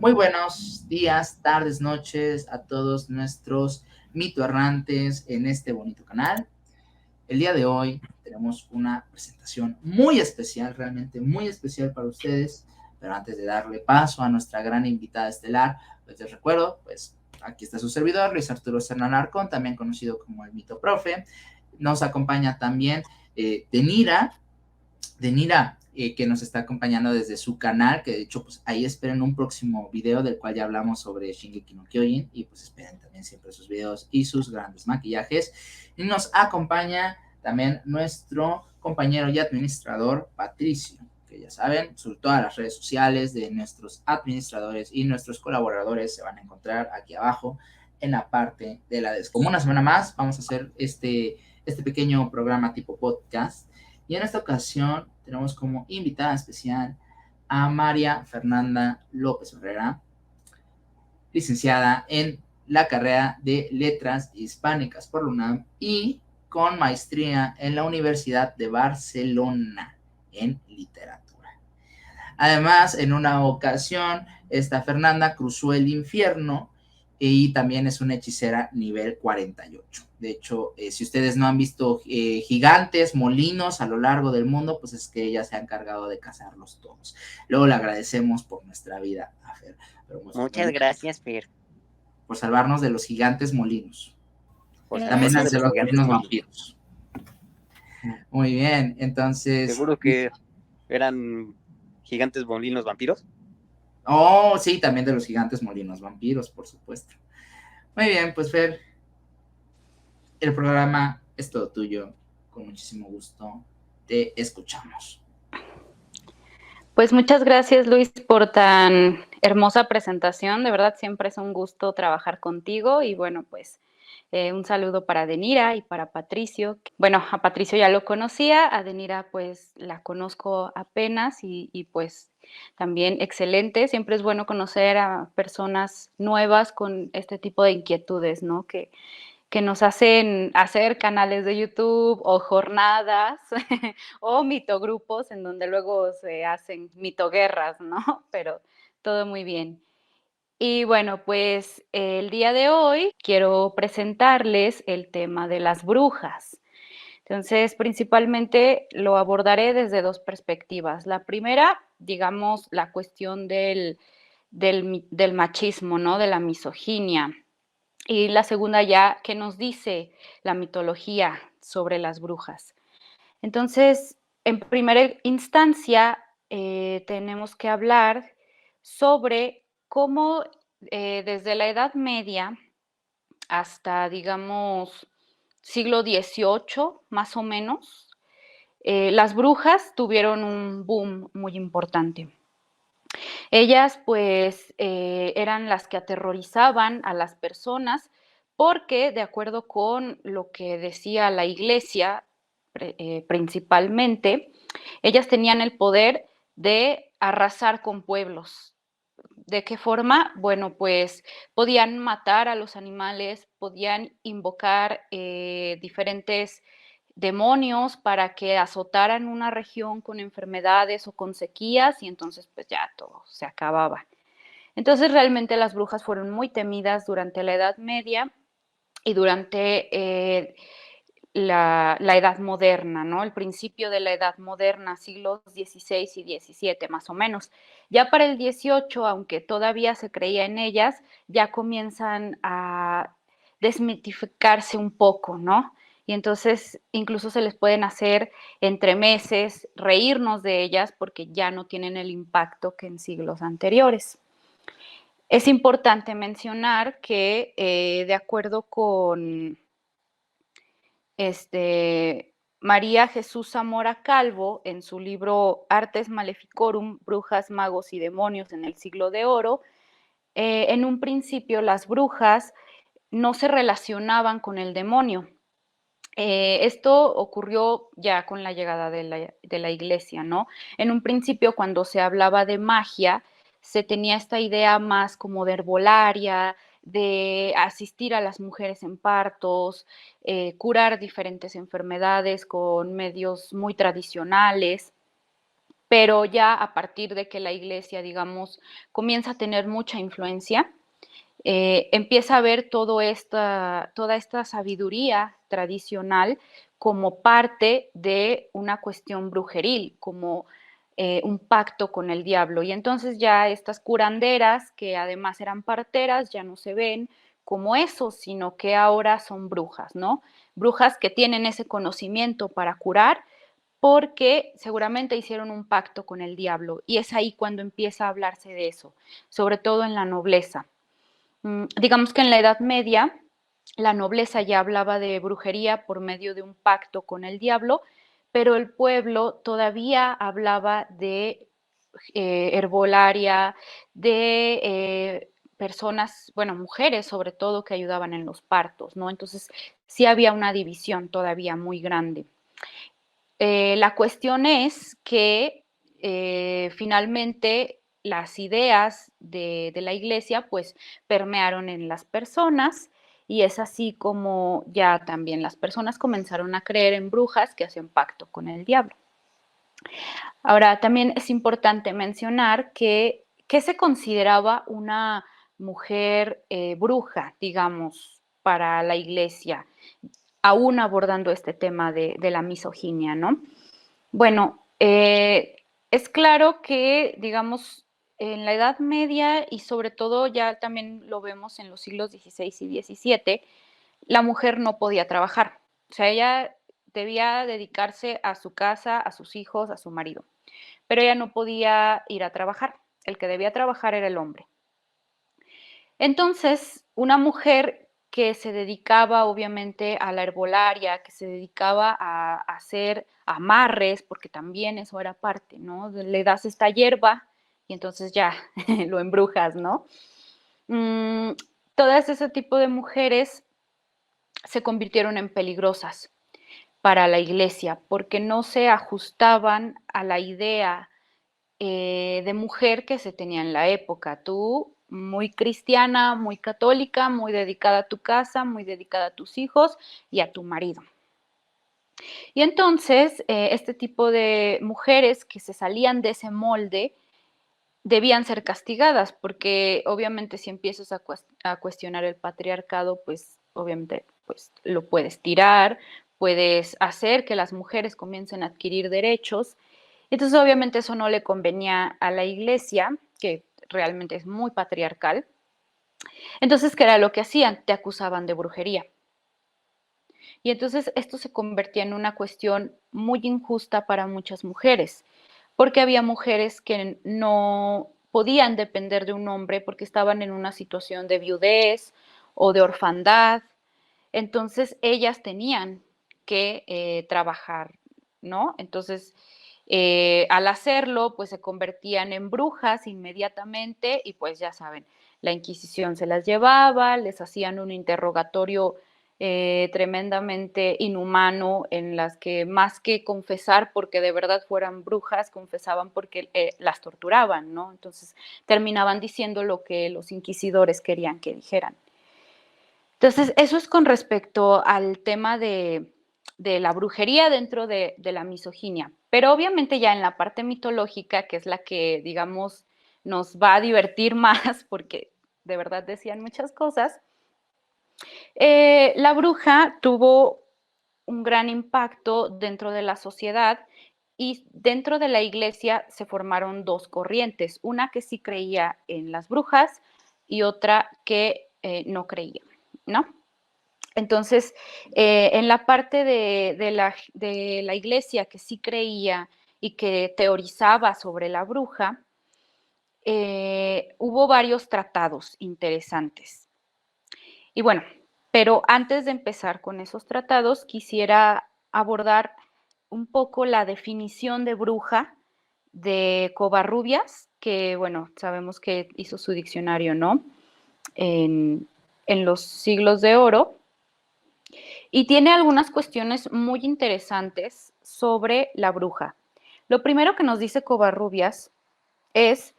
Muy buenos días, tardes, noches a todos nuestros mito errantes en este bonito canal. El día de hoy tenemos una presentación muy especial, realmente muy especial para ustedes. Pero antes de darle paso a nuestra gran invitada estelar, pues les recuerdo, pues aquí está su servidor, Luis Arturo Serna Alarcón, también conocido como el Mito Profe. Nos acompaña también Denira, que nos está acompañando desde su canal, que de hecho pues ahí esperen un próximo video del cual ya hablamos sobre Shingeki no Kyojin, y pues esperen también siempre sus videos y sus grandes maquillajes. Y nos acompaña también nuestro compañero y administrador Patricio, que ya saben, todas las redes sociales de nuestros administradores y nuestros colaboradores se van a encontrar aquí abajo en la parte de la descripción. Como una semana más vamos a hacer este pequeño programa tipo podcast. Y en esta ocasión tenemos como invitada especial a María Fernanda López Herrera, licenciada en la carrera de Letras Hispánicas por la UNAM y con maestría en la Universidad de Barcelona en Literatura. Además, en una ocasión, esta Fernanda cruzó el infierno y también es una hechicera nivel 48. De hecho, si ustedes no han visto gigantes, molinos a lo largo del mundo, pues es que ella se ha encargado de cazarlos todos. Luego le agradecemos por nuestra vida a Fer. Pero pues, muchas gracias, Fer. Por salvarnos de los gigantes molinos. También de los molinos vampiros. Muy bien, entonces... ¿Seguro que eran gigantes molinos vampiros? Oh, sí, también de los gigantes molinos vampiros, por supuesto. Muy bien, pues Fer, el programa es todo tuyo. Con muchísimo gusto te escuchamos. Pues muchas gracias, Luis, por tan hermosa presentación. De verdad, siempre es un gusto trabajar contigo. Y bueno, pues un saludo para Denira y para Patricio. Bueno, a Patricio ya lo conocía, a Denira pues la conozco apenas y pues también excelente. Siempre es bueno conocer a personas nuevas con este tipo de inquietudes, ¿no? Que nos hacen hacer canales de YouTube o jornadas o mitogrupos en donde luego se hacen mitoguerras, ¿no? Pero todo muy bien. Y bueno, pues el día de hoy quiero presentarles el tema de las brujas. Entonces, principalmente lo abordaré desde dos perspectivas. La primera, digamos, la cuestión del machismo, ¿no? De la misoginia. Y la segunda ya, ¿qué nos dice la mitología sobre las brujas? Entonces, en primera instancia, tenemos que hablar sobre cómo desde la Edad Media hasta, digamos, siglo XVIII, más o menos, las brujas tuvieron un boom muy importante. Ellas, pues, eran las que aterrorizaban a las personas porque, de acuerdo con lo que decía la Iglesia, principalmente, ellas tenían el poder de arrasar con pueblos. ¿De qué forma? Bueno, pues podían matar a los animales, podían invocar diferentes demonios para que azotaran una región con enfermedades o con sequías y entonces pues ya todo se acababa. Entonces realmente las brujas fueron muy temidas durante la Edad Media y durante la Edad Moderna, ¿no? El principio de la Edad Moderna, siglos XVI y XVII más o menos. Ya para el XVIII, aunque todavía se creía en ellas, ya comienzan a desmitificarse un poco, ¿no? Y entonces incluso se les pueden hacer entremeses, reírnos de ellas porque ya no tienen el impacto que en siglos anteriores. Es importante mencionar que de acuerdo con María Jesús Zamora Calvo, en su libro Artes Maleficorum, Brujas, Magos y Demonios en el Siglo de Oro, en un principio las brujas no se relacionaban con el demonio. Esto ocurrió ya con la llegada de la Iglesia, ¿no? En un principio, cuando se hablaba de magia, se tenía esta idea más como de herbolaria, de asistir a las mujeres en partos, curar diferentes enfermedades con medios muy tradicionales. pero ya a partir de que la iglesia, digamos, comienza a tener mucha influencia, empieza a ver toda esta sabiduría tradicional como parte de una cuestión brujeril, como un pacto con el diablo. Y entonces ya estas curanderas, que además eran parteras, ya no se ven como eso, sino que ahora son brujas, ¿no? Brujas que tienen ese conocimiento para curar porque seguramente hicieron un pacto con el diablo. Y es ahí cuando empieza a hablarse de eso, sobre todo en la nobleza. Digamos que en la Edad Media la nobleza ya hablaba de brujería por medio de un pacto con el diablo, pero el pueblo todavía hablaba de herbolaria, de personas, bueno, mujeres sobre todo, que ayudaban en los partos, ¿no? Entonces sí había una división todavía muy grande. La cuestión es que finalmente las ideas de la iglesia pues permearon en las personas y es así como ya también las personas comenzaron a creer en brujas que hacían pacto con el diablo. Ahora, también es importante mencionar que ¿qué se consideraba una mujer bruja, digamos, para la iglesia, aún abordando este tema de la misoginia, ¿no? Bueno, es claro que, digamos, en la Edad Media y sobre todo ya también lo vemos en los siglos XVI y XVII, la mujer no podía trabajar. O sea, ella debía dedicarse a su casa, a sus hijos, a su marido, pero ella no podía ir a trabajar. El que debía trabajar era el hombre. Entonces, una mujer que se dedicaba obviamente a la herbolaria, que se dedicaba a hacer amarres, porque también eso era parte, ¿no? Le das esta hierba y entonces ya lo embrujas, ¿no? Mm, Todas ese tipo de mujeres se convirtieron en peligrosas para la iglesia porque no se ajustaban a la idea de mujer que se tenía en la época. Tú, muy cristiana, muy católica, muy dedicada a tu casa, muy dedicada a tus hijos y a tu marido. Y entonces, este tipo de mujeres que se salían de ese molde debían ser castigadas, porque obviamente si empiezas a cuestionar el patriarcado, pues obviamente pues, lo puedes tirar, puedes hacer que las mujeres comiencen a adquirir derechos. Entonces, obviamente eso no le convenía a la iglesia, que realmente es muy patriarcal. Entonces, ¿qué era lo que hacían? Te acusaban de brujería. Y entonces esto se convertía en una cuestión muy injusta para muchas mujeres, porque había mujeres que no podían depender de un hombre porque estaban en una situación de viudez o de orfandad. Entonces ellas tenían que trabajar, ¿no? Entonces, al hacerlo, pues se convertían en brujas inmediatamente y pues ya saben, la Inquisición se las llevaba, les hacían un interrogatorio tremendamente inhumano en las que más que confesar porque de verdad fueran brujas, confesaban porque las torturaban, ¿no? Entonces terminaban diciendo lo que los inquisidores querían que dijeran. Entonces, eso es con respecto al tema de la brujería dentro de la misoginia. Pero obviamente ya en la parte mitológica, que es la que, digamos, nos va a divertir más, porque de verdad decían muchas cosas, la bruja tuvo un gran impacto dentro de la sociedad y dentro de la iglesia se formaron dos corrientes, una que sí creía en las brujas y otra que no creía, ¿no? Entonces, en la parte de la iglesia que sí creía y que teorizaba sobre la bruja, hubo varios tratados interesantes. Y bueno, pero antes de empezar con esos tratados, quisiera abordar un poco la definición de bruja de Covarrubias, que bueno, sabemos que hizo su diccionario, ¿no? En los siglos de oro. Y tiene algunas cuestiones muy interesantes sobre la bruja. Lo primero que nos dice Covarrubias es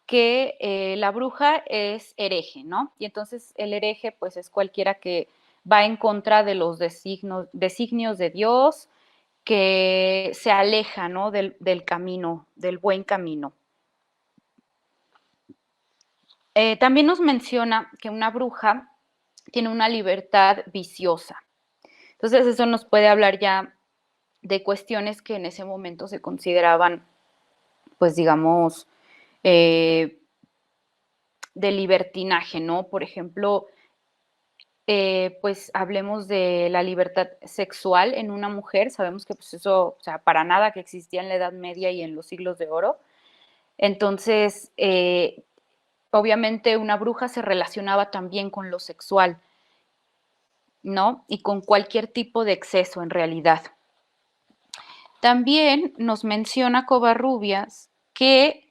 que la bruja es hereje, ¿no? Y entonces el hereje pues es cualquiera que va en contra de los designios de Dios que se aleja, ¿no? del camino, del buen camino. También nos menciona que una bruja tiene una libertad viciosa. Entonces eso nos puede hablar ya de cuestiones que en ese momento se consideraban, pues digamos, de libertinaje, ¿no? Por ejemplo, pues hablemos de la libertad sexual en una mujer. Sabemos que pues eso, o sea, para nada que existía en la Edad Media y en los siglos de oro. Entonces, obviamente una bruja se relacionaba también con lo sexual, ¿no? Y con cualquier tipo de exceso en realidad. También nos menciona Covarrubias que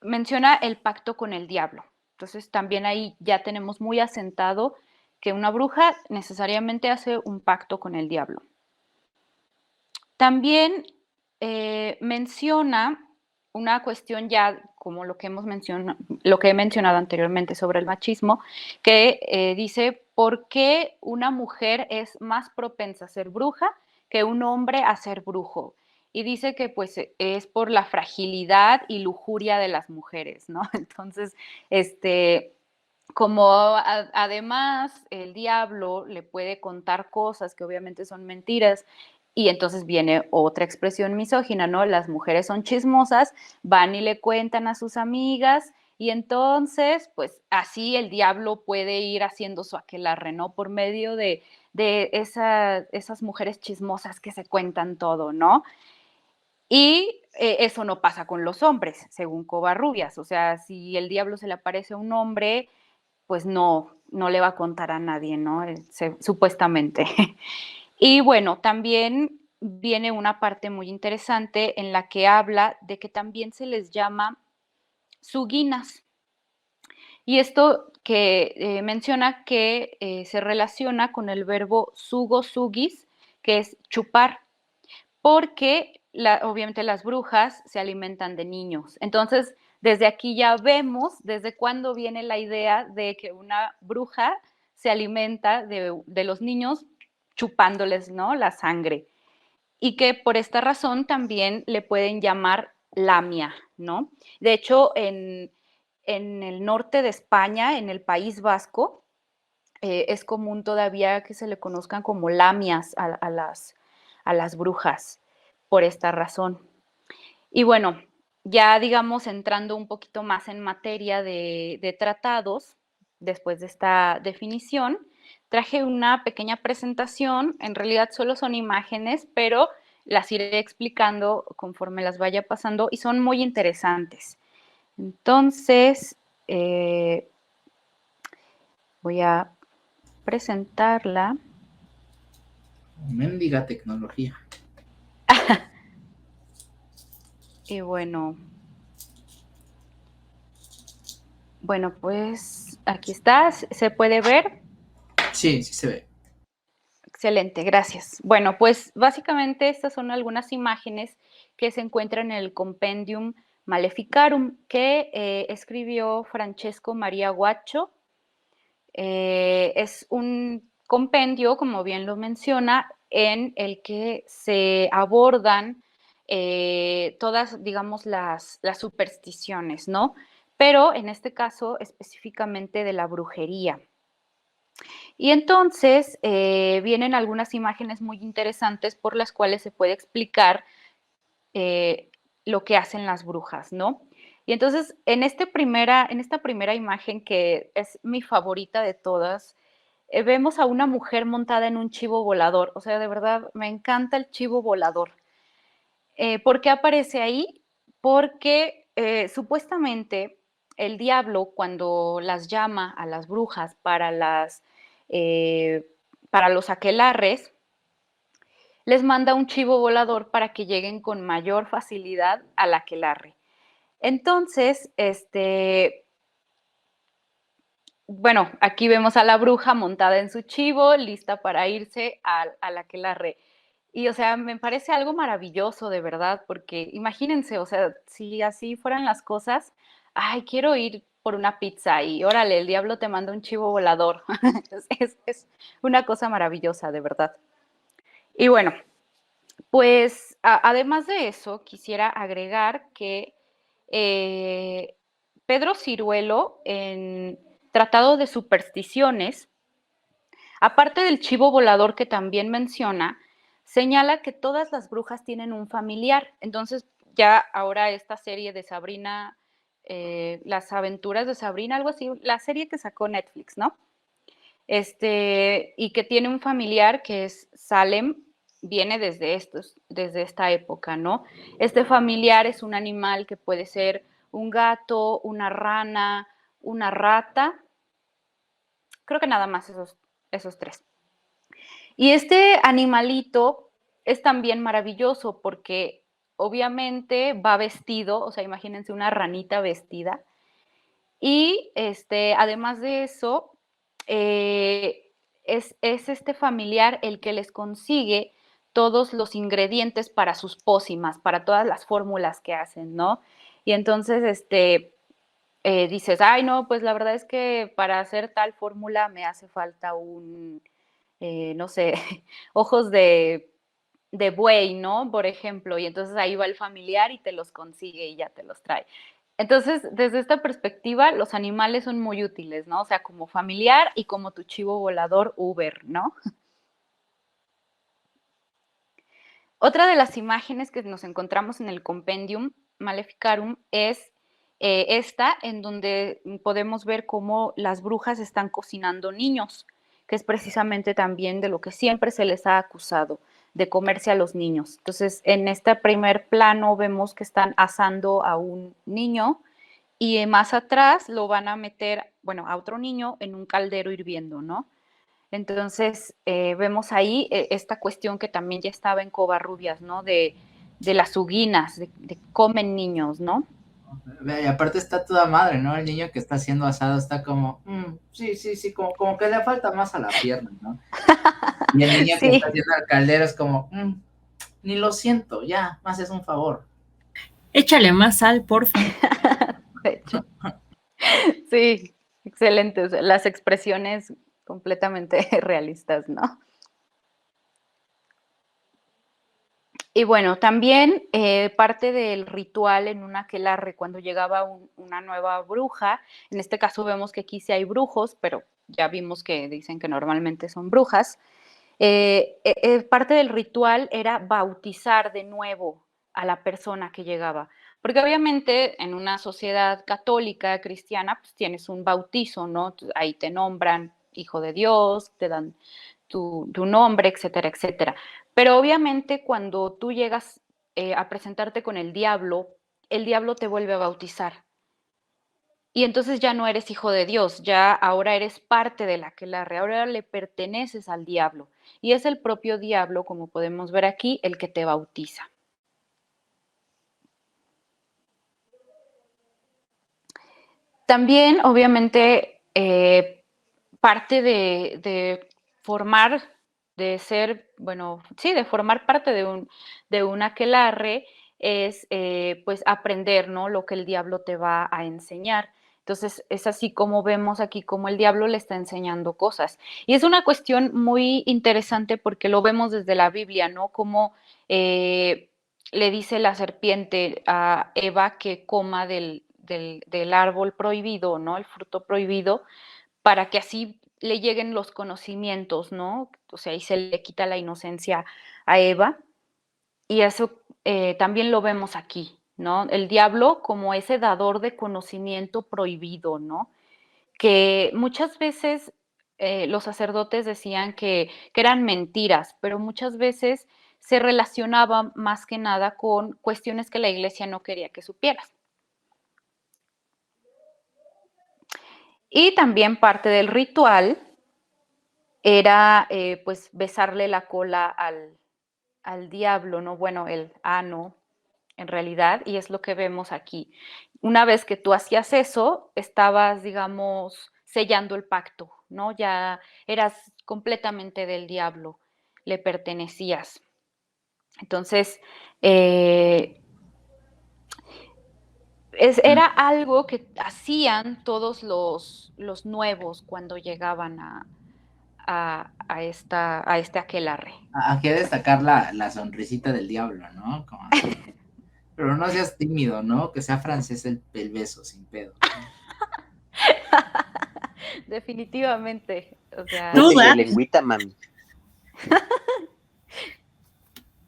menciona el pacto con el diablo. Entonces también ahí ya tenemos muy asentado que una bruja necesariamente hace un pacto con el diablo. También menciona una cuestión ya como lo que he mencionado anteriormente sobre el machismo, que dice por qué una mujer es más propensa a ser bruja que un hombre a ser brujo. Y dice que pues es por la fragilidad y lujuria de las mujeres, ¿no? Entonces, como además el diablo le puede contar cosas que obviamente son mentiras, y entonces viene otra expresión misógina, ¿no? Las mujeres son chismosas, van y le cuentan a sus amigas, y entonces, pues así el diablo puede ir haciendo su aquelarre, ¿no? Por medio de esas mujeres chismosas que se cuentan todo, ¿no? Y eso no pasa con los hombres, según Covarrubias. O sea, si el diablo se le aparece a un hombre, pues no le va a contar a nadie, ¿no? Supuestamente. Y bueno, también viene una parte muy interesante en la que habla de que también se les llama suguinas. Y esto que menciona que se relaciona con el verbo sugo sugis, que es chupar, porque obviamente las brujas se alimentan de niños. Entonces, desde aquí ya vemos desde cuándo viene la idea de que una bruja se alimenta de los niños chupándoles, ¿no? La sangre. Y que por esta razón también le pueden llamar lamia, ¿no? De hecho, en el norte de España, en el País Vasco, es común todavía que se le conozcan como lamias a las brujas por esta razón. Y bueno, ya digamos entrando un poquito más en materia de tratados, después de esta definición, traje una pequeña presentación. En realidad solo son imágenes, pero las iré explicando conforme las vaya pasando y son muy interesantes. Entonces, voy a presentarla. Mendiga tecnología. Y bueno, pues aquí está, ¿se puede ver? Sí, sí se ve. Excelente, gracias. Bueno, pues básicamente estas son algunas imágenes que se encuentran en el Compendium Maleficarum que escribió Francesco Maria Guaccio. Es un compendio, como bien lo menciona, en el que se abordan todas, digamos, las supersticiones, ¿no? Pero en este caso específicamente de la brujería. Y entonces vienen algunas imágenes muy interesantes por las cuales se puede explicar lo que hacen las brujas, ¿no? Y entonces en esta primera imagen, que es mi favorita de todas, vemos a una mujer montada en un chivo volador. O sea, de verdad, me encanta el chivo volador. ¿Por qué aparece ahí? Porque supuestamente el diablo, cuando las llama a las brujas para los aquelarres, les manda un chivo volador para que lleguen con mayor facilidad al aquelarre. Entonces, bueno, aquí vemos a la bruja montada en su chivo, lista para irse al aquelarre. Y, o sea, me parece algo maravilloso, de verdad, porque imagínense, o sea, si así fueran las cosas, ay, quiero ir por una pizza y órale, el diablo te manda un chivo volador. Es una cosa maravillosa, de verdad. Y bueno, pues además de eso, quisiera agregar que Pedro Ciruelo, en Tratado de Supersticiones, aparte del chivo volador que también menciona, señala que todas las brujas tienen un familiar. Entonces, ya ahora esta serie de Sabrina, Las aventuras de Sabrina, algo así, la serie que sacó Netflix, ¿no? Y que tiene un familiar que es Salem, viene desde esta época, ¿no? Este familiar es un animal que puede ser un gato, una rana, una rata, creo que nada más esos tres. Y este animalito es también maravilloso porque obviamente va vestido, o sea, imagínense una ranita vestida. Y además de eso, es este familiar el que les consigue todos los ingredientes para sus pócimas, para todas las fórmulas que hacen, ¿no? Y entonces, dices, ay, no, pues la verdad es que para hacer tal fórmula me hace falta no sé, ojos de buey, ¿no? Por ejemplo, y entonces ahí va el familiar y te los consigue y ya te los trae. Entonces, desde esta perspectiva, los animales son muy útiles, ¿no? O sea, como familiar y como tu chivo volador Uber, ¿no? Otra de las imágenes que nos encontramos en el Compendium Maleficarum es esta, en donde podemos ver cómo las brujas están cocinando niños, que es precisamente también de lo que siempre se les ha acusado, de comerse a los niños. Entonces, en este primer plano vemos que están asando a un niño y más atrás lo van a meter, bueno, a otro niño en un caldero hirviendo, ¿no? Entonces, vemos ahí esta cuestión que también ya estaba en Covarrubias, ¿no? De las uguinas, de comen niños, ¿no? Y aparte está toda madre, ¿no? El niño que está haciendo asado está como, sí, sí, sí, como que le falta más a la pierna, ¿no? Y el niño que está Sí, haciendo el caldero es como, ni lo siento, ya, más es un favor. Échale más sal, porfa. de hecho. Sí, excelente. O sea, las expresiones completamente realistas, ¿no? Y bueno, también parte del ritual en un aquelarre, cuando llegaba una nueva bruja, en este caso vemos que aquí sí hay brujos, pero ya vimos que dicen que normalmente son brujas, parte del ritual era bautizar de nuevo a la persona que llegaba, porque obviamente en una sociedad católica, cristiana, pues tienes un bautizo, ¿no? Ahí te nombran hijo de Dios, te dan tu nombre, etcétera, etcétera. Pero obviamente cuando tú llegas a presentarte con el diablo te vuelve a bautizar. Y entonces ya no eres hijo de Dios, ya ahora eres parte de la aquelarre, ahora le perteneces al diablo. Y es el propio diablo, como podemos ver aquí, el que te bautiza. También, obviamente, parte de formar, de ser, bueno, sí, de formar parte de un aquelarre es, pues, aprender, ¿no? Lo que el diablo te va a enseñar. Entonces, es así como vemos aquí cómo el diablo le está enseñando cosas. Y es una cuestión muy interesante porque lo vemos desde la Biblia, ¿no? Como le dice la serpiente a Eva que coma del árbol prohibido, ¿no? El fruto prohibido, para que así le lleguen los conocimientos, ¿no? O sea, ahí se le quita la inocencia a Eva. Y eso también lo vemos aquí, ¿no? El diablo como ese dador de conocimiento prohibido, ¿no? Que muchas veces los sacerdotes decían que eran mentiras, pero muchas veces se relacionaba más que nada con cuestiones que la iglesia no quería que supieras. Y también parte del ritual era pues besarle la cola al diablo, ¿no? Bueno, el ano en realidad, y es lo que vemos aquí. Una vez que tú hacías eso, estabas, digamos, sellando el pacto, ¿no? Ya eras completamente del diablo, le pertenecías. Entonces, era algo que hacían todos los nuevos cuando llegaban a este aquelarre. Aquí hay que destacar la sonrisita del diablo, ¿no? Como, pero no seas tímido, ¿no? Que sea francés el beso, sin pedo. Definitivamente, o sea... Métele lengüita, mami.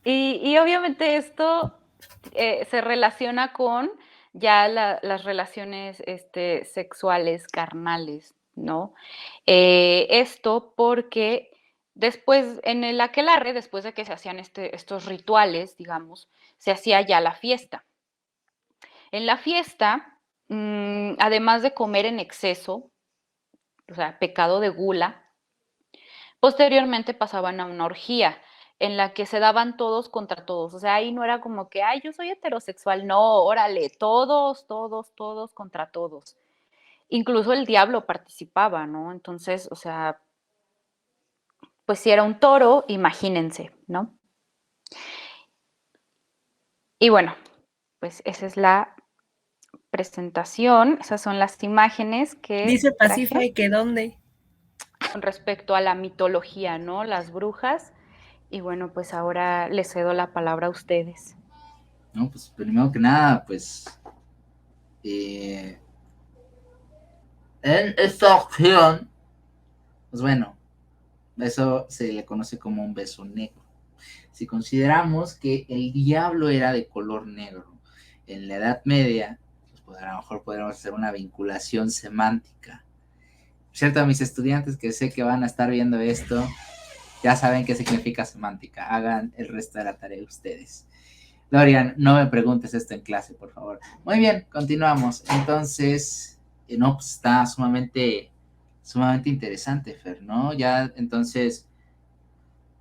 Y obviamente esto se relaciona con ya las relaciones sexuales, carnales, ¿no? Esto porque después, en el aquelarre, después de que se hacían estos rituales, digamos, se hacía ya la fiesta. En la fiesta, además de comer en exceso, o sea, pecado de gula, posteriormente pasaban a una orgía en la que se daban todos contra todos. O sea, ahí no era como que, ay, yo soy heterosexual. No, órale, todos, todos, todos contra todos. Incluso el diablo participaba, ¿no? Entonces, o sea, pues si era un toro, imagínense, ¿no? Y bueno, pues esa es la presentación, esas son las imágenes que Dice traje Pacífico que dónde. con respecto a la mitología, ¿no? Las brujas. Y bueno, pues ahora les cedo la palabra a ustedes. No, pues primero que nada, pues en esta acción, pues bueno, eso se le conoce como un beso negro. Si consideramos que el diablo era de color negro en la Edad Media, pues a lo mejor podríamos hacer una vinculación semántica. Cierto, a mis estudiantes que sé que van a estar viendo esto, ya saben qué significa semántica. Hagan el resto de la tarea ustedes. Dorian, no me preguntes esto en clase, por favor. Muy bien, continuamos. Entonces, no, pues está sumamente interesante, Fer, ¿no? Ya, entonces,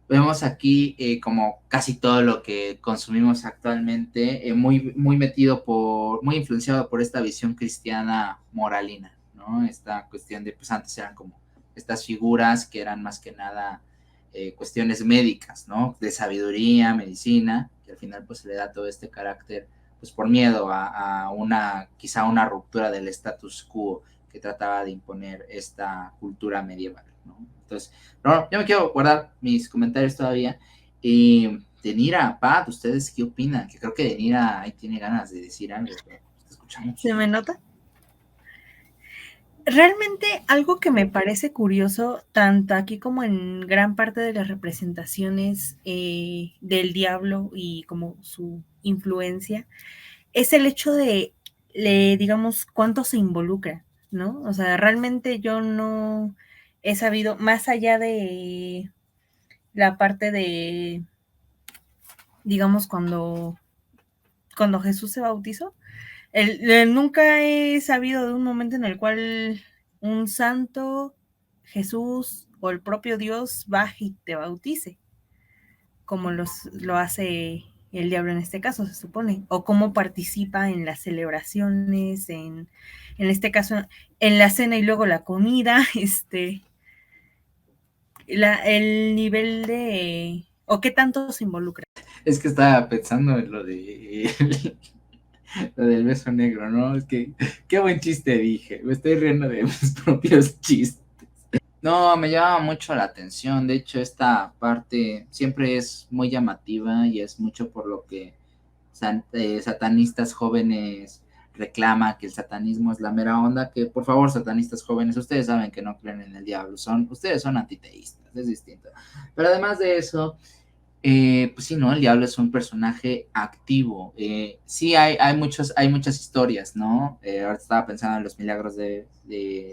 vemos aquí como casi todo lo que consumimos actualmente, muy influenciado por esta visión cristiana moralina, ¿no? Esta cuestión de, pues antes eran como estas figuras que eran más que nada cuestiones médicas, ¿no? De sabiduría, medicina, que al final pues se le da todo este carácter, pues por miedo quizá una ruptura del status quo que trataba de imponer esta cultura medieval, ¿no? Entonces, no, yo me quiero guardar mis comentarios todavía. Denira, Pat, ¿ustedes qué opinan? Que creo que Denira ahí tiene ganas de decir algo, pero te escuchamos. ¿Se me nota? Realmente algo que me parece curioso, tanto aquí como en gran parte de las representaciones del diablo y como su influencia, es el hecho de, digamos, cuánto se involucra, ¿no? O sea, realmente yo no he sabido, más allá de la parte de, digamos, cuando Jesús se bautizó, nunca he sabido de un momento en el cual un santo, Jesús o el propio Dios baje y te bautice, como lo hace el diablo en este caso, se supone, o cómo participa en las celebraciones, en este caso, en la cena y luego la comida, el nivel de, o qué tanto se involucra. Es que estaba pensando en lo del beso negro, ¿no? Es que qué buen chiste dije, me estoy riendo de mis propios chistes. No, me llama mucho la atención, de hecho esta parte siempre es muy llamativa y es mucho por lo que satanistas jóvenes reclama que el satanismo es la mera onda, que por favor satanistas jóvenes, ustedes saben que no creen en el diablo, ustedes son antiteístas, es distinto. Pero además de eso, pues sí, ¿no? El diablo es un personaje activo. Sí, hay muchas historias, ¿no? Ahora estaba pensando en los milagros de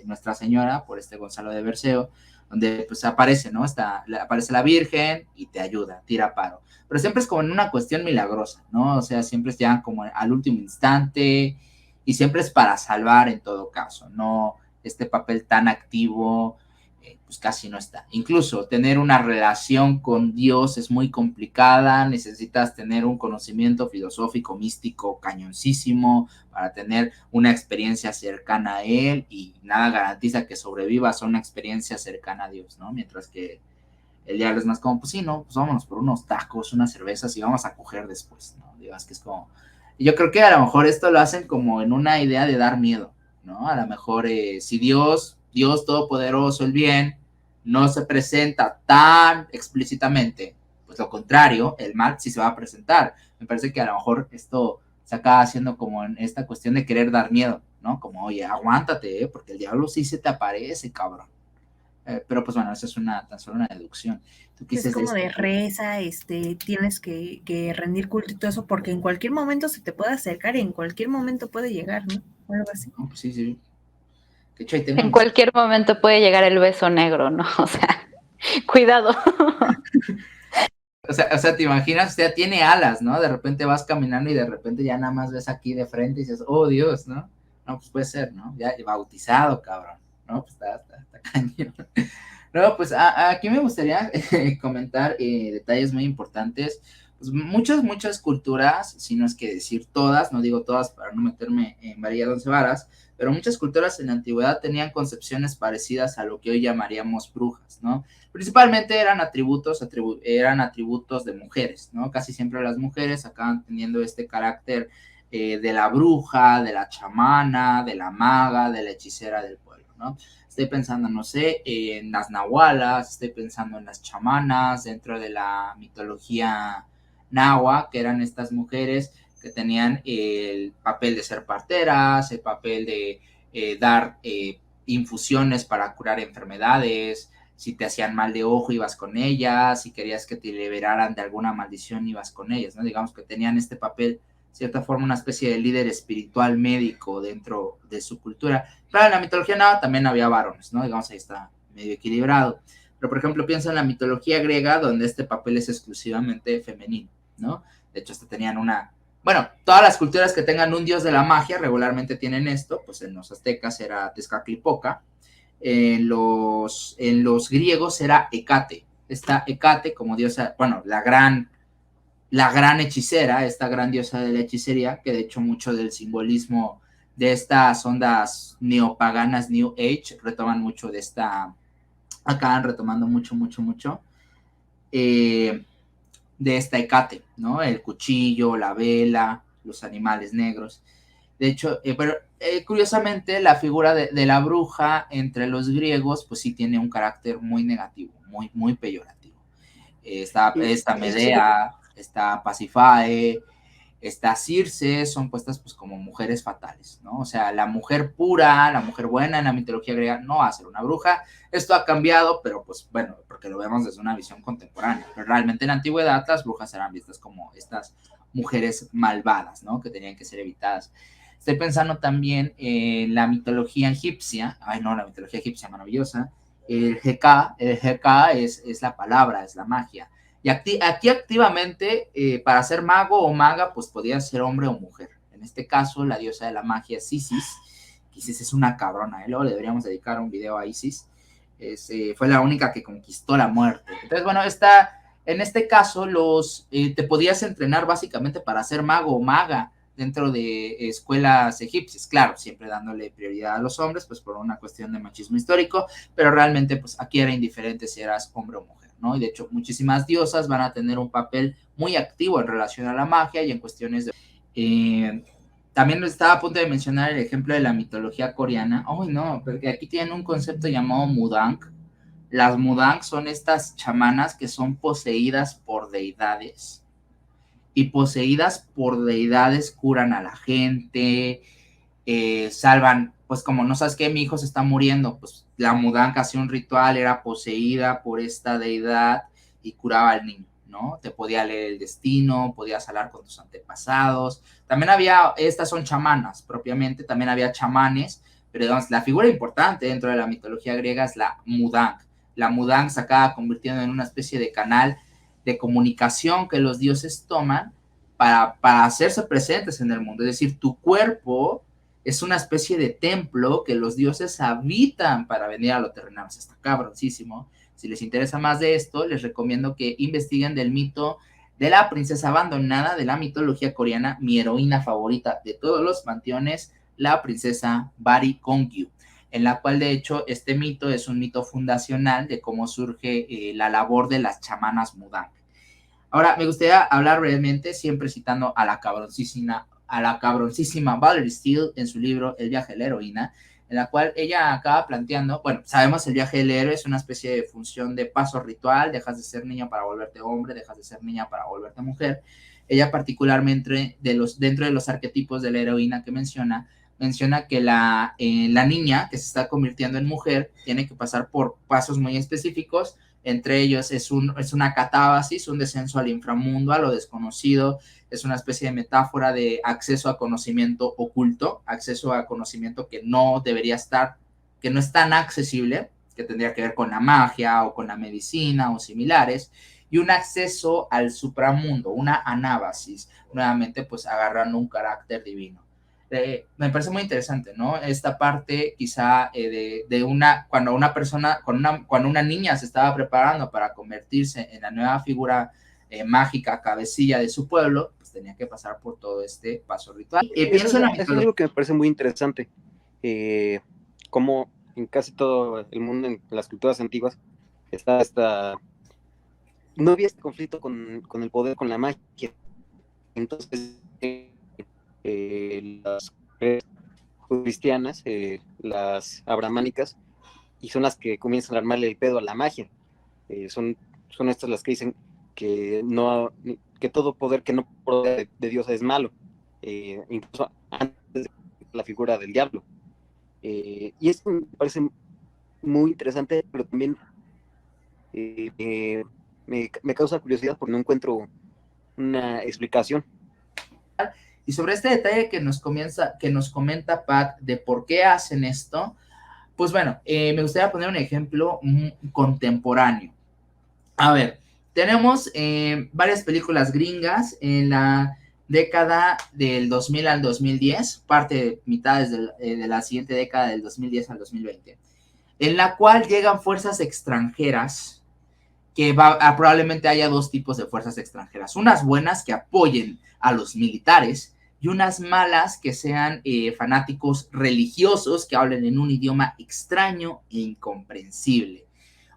Nuestra Señora por Gonzalo de Berceo, donde pues aparece, ¿no? Aparece la Virgen y te ayuda, tira paro. Pero siempre es como en una cuestión milagrosa, ¿no? O sea, siempre llegan como al último instante y siempre es para salvar en todo caso, no este papel tan activo pues casi no está. Incluso tener una relación con Dios es muy complicada, necesitas tener un conocimiento filosófico, místico, cañoncísimo para tener una experiencia cercana a Él y nada garantiza que sobrevivas a una experiencia cercana a Dios, ¿no? Mientras que el diablo es más como, pues sí, ¿no? Pues vámonos por unos tacos, unas cervezas y vamos a coger después, ¿no? Digamos que es como... Yo creo que a lo mejor esto lo hacen como en una idea de dar miedo, ¿no? A lo mejor si Dios Todopoderoso, el bien, no se presenta tan explícitamente, pues lo contrario, el mal sí se va a presentar. Me parece que a lo mejor esto se acaba haciendo como en esta cuestión de querer dar miedo, ¿no? Como, oye, aguántate, porque el diablo sí se te aparece, cabrón. Pero pues bueno, esa es tan solo una deducción. ¿Tú es como de reza, tienes que rendir culto y todo eso, porque en cualquier momento se te puede acercar y en cualquier momento puede llegar, ¿no? O algo así. No, pues sí, sí. De hecho, en cualquier momento puede llegar el beso negro, ¿no? O sea, cuidado. O sea, te imaginas, o sea, tiene alas, ¿no? De repente vas caminando y de repente ya nada más ves aquí de frente y dices, oh, Dios, ¿no? No, pues puede ser, ¿no? Ya bautizado, cabrón, ¿no? Pues está cañón. No, pues aquí me gustaría comentar detalles muy importantes. Pues muchas culturas, si no es que decir todas, no digo todas para no meterme en varilla de 11 varas, pero muchas culturas en la antigüedad tenían concepciones parecidas a lo que hoy llamaríamos brujas, ¿no? Principalmente eran atributos de mujeres, ¿no? Casi siempre las mujeres acaban teniendo este carácter de la bruja, de la chamana, de la maga, de la hechicera del pueblo, ¿no? Estoy pensando, no sé, en las nahualas, estoy pensando en las chamanas dentro de la mitología nahua, que eran estas mujeres que tenían el papel de ser parteras, el papel de dar infusiones para curar enfermedades. Si te hacían mal de ojo, ibas con ellas. Si querías que te liberaran de alguna maldición, ibas con ellas, ¿no? Digamos que tenían este papel, de cierta forma, una especie de líder espiritual médico dentro de su cultura. Claro, en la mitología nada, también había varones, ¿no? Digamos, ahí está medio equilibrado. Pero, por ejemplo, piensa en la mitología griega, donde este papel es exclusivamente femenino, ¿no? De hecho, tenían bueno, todas las culturas que tengan un dios de la magia regularmente tienen esto. Pues en los aztecas era Tezcatlipoca, en los griegos era Hécate. Esta Hécate como diosa, bueno, la gran hechicera, esta gran diosa de la hechicería, que de hecho mucho del simbolismo de estas ondas neopaganas, New Age, retoman mucho de acaban retomando mucho, de esta Hécate, ¿no? El cuchillo, la vela, los animales negros. De hecho, pero curiosamente la figura de la bruja entre los griegos, pues sí tiene un carácter muy negativo, muy peyorativo. Está Medea, está Pasífae, está Circe, son puestas pues como mujeres fatales, ¿no? O sea, la mujer pura, la mujer buena en la mitología griega no va a ser una bruja. Esto ha cambiado, pero pues bueno, porque lo vemos desde una visión contemporánea. Pero realmente en la antigüedad las brujas eran vistas como estas mujeres malvadas, ¿no? Que tenían que ser evitadas. Estoy pensando también en la mitología egipcia. Ay, no, la mitología egipcia maravillosa. El GK es la palabra, es la magia. Y aquí activamente, para ser mago o maga, pues podía ser hombre o mujer. En este caso, la diosa de la magia es Isis. Isis es una cabrona, luego le deberíamos dedicar un video a Isis. Fue la única que conquistó la muerte. Entonces, bueno, en este caso, te podías entrenar básicamente para ser mago o maga dentro de escuelas egipcias, claro, siempre dándole prioridad a los hombres, pues por una cuestión de machismo histórico, pero realmente pues aquí era indiferente si eras hombre o mujer, ¿no? Y de hecho muchísimas diosas van a tener un papel muy activo en relación a la magia y en cuestiones de... también estaba a punto de mencionar el ejemplo de la mitología coreana. ¡Ay, no! Porque aquí tienen un concepto llamado mudang. Las mudang son estas chamanas que son poseídas por deidades, y poseídas por deidades curan a la gente, salvan, pues como no sabes qué, mi hijo se está muriendo, pues la mudanca hacía un ritual, era poseída por esta deidad y curaba al niño, ¿no? Te podía leer el destino, podías hablar con tus antepasados. También estas son chamanas propiamente, también había chamanes, pero digamos, la figura importante dentro de la mitología griega es la mudang. La mudang se acaba convirtiendo en una especie de canal de comunicación que los dioses toman para hacerse presentes en el mundo. Es decir, tu cuerpo es una especie de templo que los dioses habitan para venir a lo terrenal. O sea, está cabroncísimo. Si les interesa más de esto, les recomiendo que investiguen del mito de la princesa abandonada de la mitología coreana, mi heroína favorita de todos los panteones, la princesa Bari Kongyu, en la cual de hecho este mito es un mito fundacional de cómo surge la labor de las chamanas mudang. Ahora, me gustaría hablar brevemente, siempre citando a la cabroncísima Valerie Steele en su libro El viaje de la heroína, en la cual ella acaba planteando, bueno, sabemos el viaje del héroe es una especie de función de paso ritual, dejas de ser niña para volverte hombre, dejas de ser niña para volverte mujer. Ella particularmente dentro de los arquetipos de la heroína que menciona que la niña que se está convirtiendo en mujer tiene que pasar por pasos muy específicos, entre ellos es una catábasis, un descenso al inframundo, a lo desconocido, es una especie de metáfora de acceso a conocimiento oculto, acceso a conocimiento que no debería estar, que no es tan accesible, que tendría que ver con la magia o con la medicina o similares, y un acceso al supramundo, una anábasis, nuevamente pues agarrando un carácter divino. Me parece muy interesante, ¿no? Esta parte quizá cuando una niña se estaba preparando para convertirse en la nueva figura mágica, cabecilla de su pueblo, pues tenía que pasar por todo este paso ritual. Eso es algo que me parece muy interesante, como en casi todo el mundo, en las culturas antiguas, no había este conflicto con el poder, con la magia. Entonces, las cristianas, las abramánicas, y son las que comienzan a armarle el pedo a la magia. Son estas las que dicen que todo poder que no procede de Dios es malo, incluso antes de la figura del diablo. Y esto me parece muy interesante, pero también me causa curiosidad porque no encuentro una explicación. Y sobre este detalle que nos comenta Pat de por qué hacen esto, pues bueno, me gustaría poner un ejemplo contemporáneo. A ver, tenemos varias películas gringas en la década del 2000 al 2010, mitades de la siguiente década del 2010 al 2020, en la cual llegan fuerzas extranjeras, que probablemente haya dos tipos de fuerzas extranjeras, unas buenas que apoyen a los militares y unas malas que sean fanáticos religiosos que hablen en un idioma extraño e incomprensible.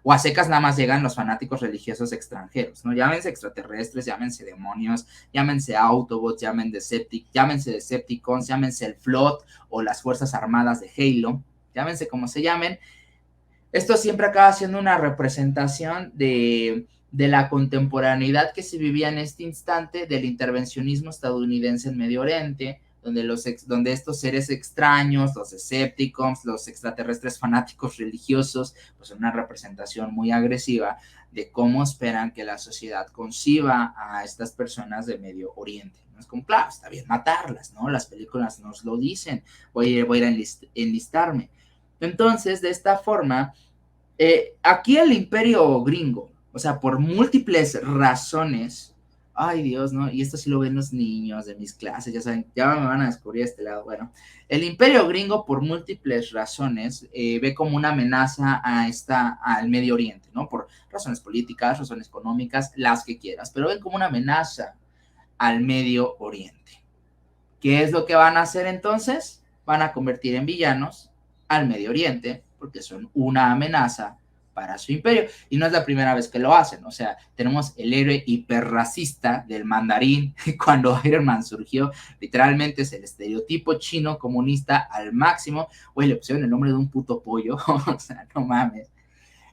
O a secas nada más llegan los fanáticos religiosos extranjeros, ¿no? Llámense extraterrestres, llámense demonios, llámense Autobots, llámense Decepticons, llámense el Flood o las Fuerzas Armadas de Halo, llámense como se llamen. Esto siempre acaba siendo una representación de la contemporaneidad que se vivía en este instante del intervencionismo estadounidense en Medio Oriente, donde estos seres extraños, los Decepticons, los extraterrestres fanáticos religiosos, pues son una representación muy agresiva de cómo esperan que la sociedad conciba a estas personas de Medio Oriente. No es como, claro, está bien matarlas, ¿no? Las películas nos lo dicen, voy a ir a enlistarme. Entonces, de esta forma, aquí el imperio gringo, o sea, por múltiples razones, ay Dios, ¿no? Y esto sí lo ven los niños de mis clases, ya saben, ya me van a descubrir este lado. Bueno, el imperio gringo por múltiples razones ve como una amenaza al Medio Oriente, ¿no? Por razones políticas, razones económicas, las que quieras, pero ven como una amenaza al Medio Oriente. ¿Qué es lo que van a hacer entonces? Van a convertir en villanos al Medio Oriente, porque son una amenaza para su imperio. Y no es la primera vez que lo hacen. O sea, tenemos el héroe hiperracista del mandarín. Cuando Iron Man surgió, literalmente es el estereotipo chino comunista al máximo. Güey, le pusieron el nombre de un puto pollo. O sea, no mames.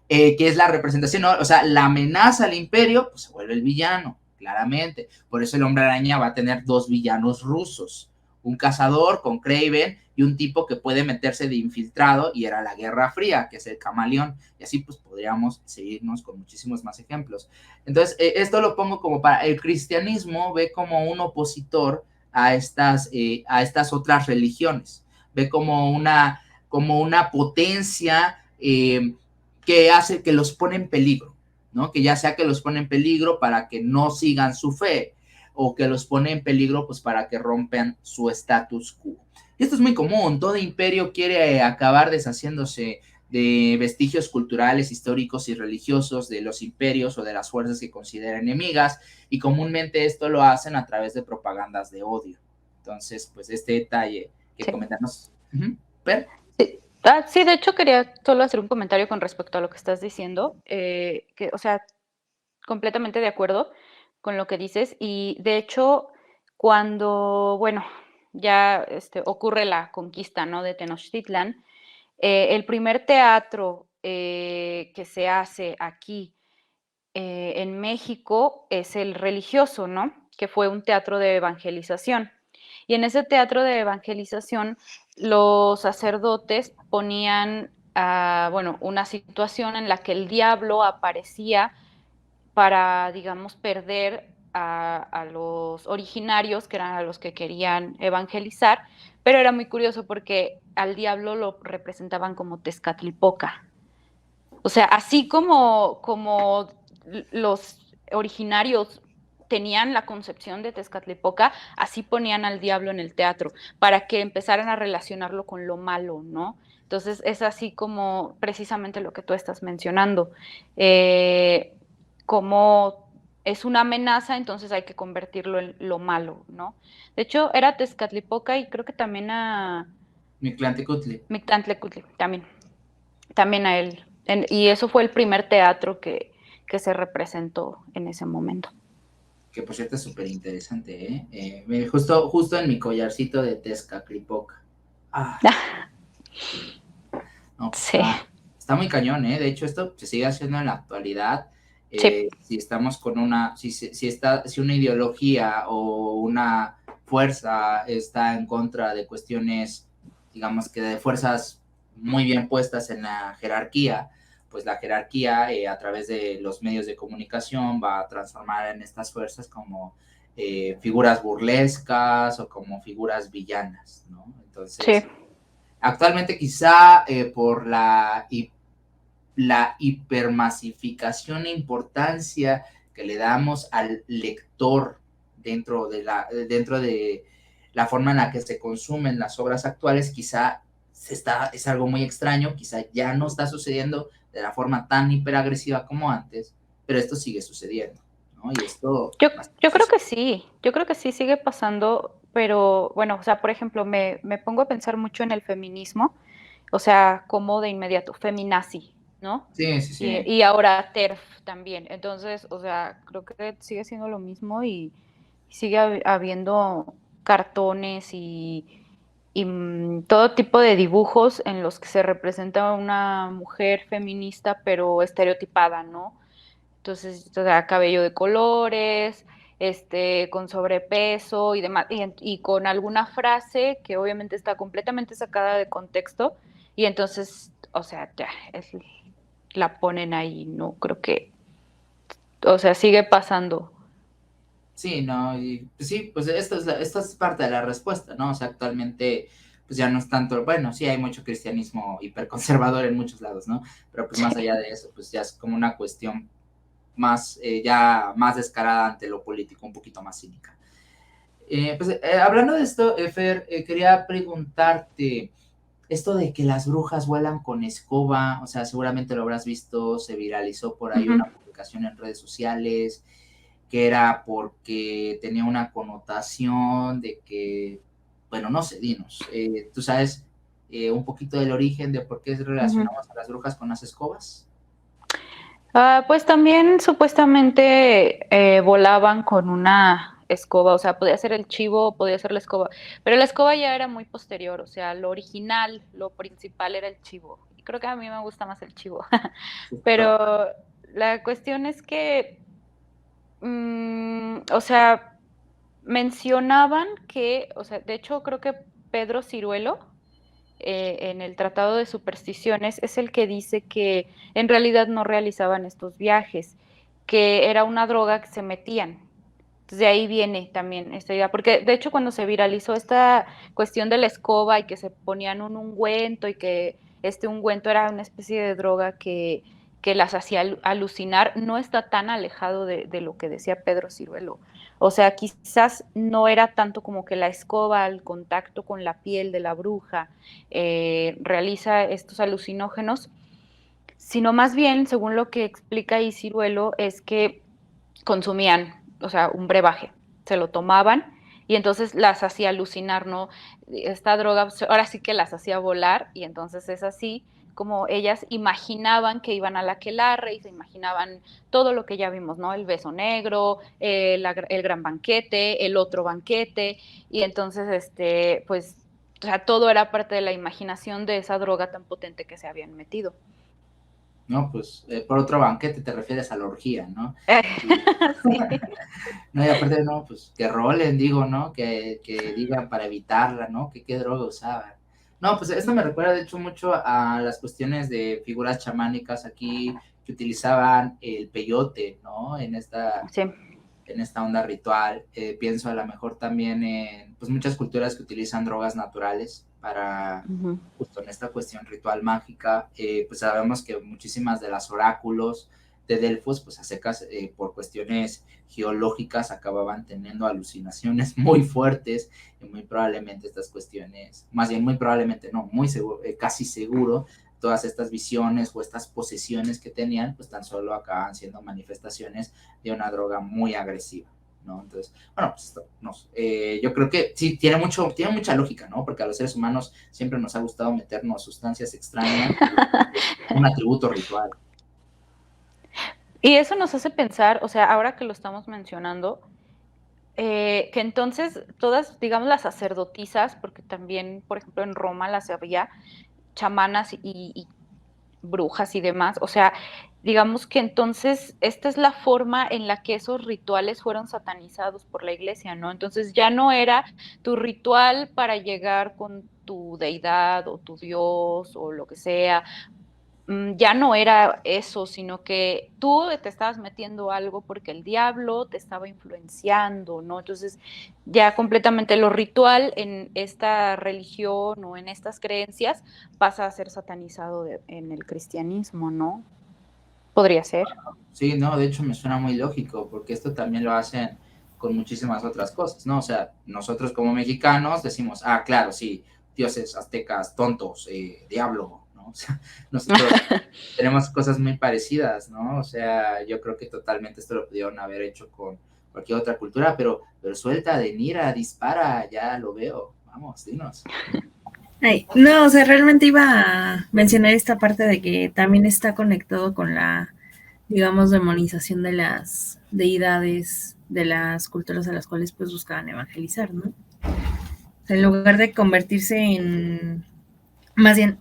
Que es la representación, ¿no? O sea, la amenaza al imperio, pues se vuelve el villano, claramente. Por eso el Hombre Araña va a tener dos villanos rusos. Un cazador con Kraven y un tipo que puede meterse de infiltrado, y era la Guerra Fría, que es el Camaleón. Y así pues podríamos seguirnos con muchísimos más ejemplos. Entonces, esto lo pongo como para el cristianismo, ve como un opositor a estas otras religiones. Ve como una potencia que hace que los pone en peligro, ¿no? Que ya sea que los pone en peligro para que no sigan su fe, o que los pone en peligro pues para que rompan su status quo. Y esto es muy común, todo imperio quiere acabar deshaciéndose de vestigios culturales, históricos y religiosos de los imperios o de las fuerzas que considera enemigas, y comúnmente esto lo hacen a través de propagandas de odio. Entonces, pues este detalle que comentarnos. ¿Per? Sí. Sí, de hecho quería solo hacer un comentario con respecto a lo que estás diciendo, o sea, completamente de acuerdo con lo que dices, y de hecho, cuando, bueno, ya ocurre la conquista, ¿no?, de Tenochtitlan, El primer teatro que se hace aquí en México es el religioso, ¿no? Que fue un teatro de evangelización. Y en ese teatro de evangelización, los sacerdotes ponían, bueno, una situación en la que el diablo aparecía para, digamos, perder a los originarios, que eran a los que querían evangelizar, pero era muy curioso porque al diablo lo representaban como Tezcatlipoca. O sea, así como los originarios tenían la concepción de Tezcatlipoca, así ponían al diablo en el teatro, para que empezaran a relacionarlo con lo malo, ¿no? Entonces es así como precisamente lo que tú estás mencionando. Como es una amenaza, entonces hay que convertirlo en lo malo, ¿no? De hecho, era Tezcatlipoca y creo que también a Mictlantecutli. Mictlantecutli, también a él. Y eso fue el primer teatro que se representó en ese momento. Que por cierto es súper interesante, ¿eh? Justo en mi collarcito de Tezcatlipoca. Ah, no, pues Sí, está muy cañón, ¿eh? De hecho, esto se sigue haciendo en la actualidad. sí, Si estamos con si una ideología o una fuerza está en contra de cuestiones, digamos que de fuerzas muy bien puestas en la jerarquía, pues la jerarquía a través de los medios de comunicación va a transformar en estas fuerzas como figuras burlescas o como figuras villanas, ¿no? sí. Entonces, actualmente quizá por la hipermasificación e importancia que le damos al lector dentro de la forma en la que se consumen las obras actuales, quizá es algo muy extraño, quizá ya no está sucediendo de la forma tan hiperagresiva como antes, pero esto sigue sucediendo, ¿no? Y esto... Yo creo que sí sigue pasando, pero bueno, o sea, por ejemplo, me pongo a pensar mucho en el feminismo, o sea, como de inmediato, feminazi, ¿no? Sí, sí, sí. Y ahora TERF también. Entonces, o sea, creo que sigue siendo lo mismo y sigue habiendo cartones y todo tipo de dibujos en los que se representa una mujer feminista, pero estereotipada, ¿no? Entonces, o sea, cabello de colores, con sobrepeso y demás, y con alguna frase que obviamente está completamente sacada de contexto, y entonces, o sea, ya, la ponen ahí, no creo que, o sea, sigue pasando. Sí, no, y pues sí, pues esto es parte de la respuesta, ¿no? O sea, actualmente, pues ya no es tanto, bueno, sí hay mucho cristianismo hiperconservador en muchos lados, ¿no? Pero pues más allá de eso, pues ya es como una cuestión más, ya más descarada ante lo político, un poquito más cínica. Hablando de esto, Fer, quería preguntarte, esto de que las brujas vuelan con escoba, o sea, seguramente lo habrás visto, se viralizó por ahí Ujú. una publicación en redes sociales, que era porque tenía una connotación de que, bueno, no sé, dinos, ¿tú sabes un poquito del origen de por qué Ujú. relacionamos a las brujas con las escobas? Pues también supuestamente volaban con una escoba, o sea, podía ser el chivo, podía ser la escoba, pero la escoba ya era muy posterior, o sea, lo original, lo principal era el chivo. Y creo que a mí me gusta más el chivo. Súper. Pero la cuestión es que, o sea, mencionaban que, o sea, de hecho creo que Pedro Ciruelo, en el Tratado de Supersticiones, es el que dice que en realidad no realizaban estos viajes, que era una droga que se metían. Entonces de ahí viene también esta idea, porque de hecho cuando se viralizó esta cuestión de la escoba y que se ponían un ungüento y que este ungüento era una especie de droga que las hacía alucinar, no está tan alejado de lo que decía Pedro Ciruelo. O sea, quizás no era tanto como que la escoba al contacto con la piel de la bruja realiza estos alucinógenos, sino más bien, según lo que explica ahí Ciruelo, es que consumían, o sea, un brebaje, se lo tomaban y entonces las hacía alucinar, ¿no? Esta droga ahora sí que las hacía volar y entonces es así como ellas imaginaban que iban a la aquelarre y se imaginaban todo lo que ya vimos, ¿no? El beso negro, el gran banquete, el otro banquete y entonces, pues sea, todo era parte de la imaginación de esa droga tan potente que se habían metido. No, pues por otro banquete te refieres a la orgía, ¿no? Sí. No, y aparte, no, pues que rolen, digo, ¿no? Que digan para evitarla, ¿no? Que qué droga usaban. No, pues esto me recuerda, de hecho, mucho a las cuestiones de figuras chamánicas aquí que utilizaban el peyote, ¿no? Sí. En esta onda ritual. Pienso a lo mejor también en pues, muchas culturas que utilizan drogas naturales para justo en esta cuestión ritual mágica. Pues sabemos que muchísimas de las oráculos de Delfos, pues a secas por cuestiones geológicas acababan teniendo alucinaciones muy fuertes y muy probablemente estas cuestiones, más bien muy probablemente no, muy seguro, casi seguro, todas estas visiones o estas posesiones que tenían, pues tan solo acaban siendo manifestaciones de una droga muy agresiva, ¿no? Entonces, bueno, pues esto, no, yo creo que sí, tiene mucha lógica, ¿no? Porque a los seres humanos siempre nos ha gustado meternos sustancias extrañas, un atributo ritual. Y eso nos hace pensar, o sea, ahora que lo estamos mencionando, que entonces todas, digamos, las sacerdotisas, porque también, por ejemplo, en Roma las había chamanas y brujas y demás, o sea, digamos que entonces esta es la forma en la que esos rituales fueron satanizados por la iglesia, ¿no? Entonces ya no era tu ritual para llegar con tu deidad o tu dios o lo que sea, ya no era eso, sino que tú te estabas metiendo algo porque el diablo te estaba influenciando, ¿no? Entonces, ya completamente lo ritual en esta religión o en estas creencias pasa a ser satanizado en el cristianismo, ¿no? Podría ser. Sí, no, de hecho me suena muy lógico, porque esto también lo hacen con muchísimas otras cosas, ¿no? O sea, nosotros como mexicanos decimos, ah, claro, sí, dioses aztecas, tontos, diablo, ¿no? O sea, nosotros tenemos cosas muy parecidas, ¿no? O sea, yo creo que totalmente esto lo pudieron haber hecho con cualquier otra cultura, pero suelta, Denira, dispara, ya lo veo, vamos, dinos. Ay, no, o sea, realmente iba a mencionar esta parte de que también está conectado con la, digamos, demonización de las deidades de las culturas a las cuales pues buscaban evangelizar, ¿no? O sea, en lugar de convertirse en, más bien,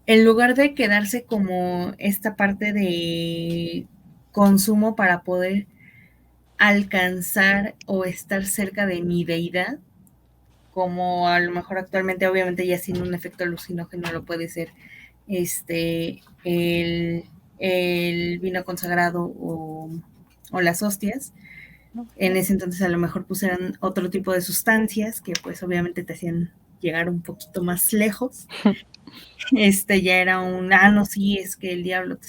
en lugar de quedarse como esta parte de consumo para poder alcanzar o estar cerca de mi deidad, como a lo mejor actualmente, obviamente ya sin un efecto alucinógeno lo puede ser el vino consagrado o las hostias. En ese entonces a lo mejor pusieron otro tipo de sustancias que pues obviamente te hacían llegar un poquito más lejos. Ya era no, sí, es que el diablo te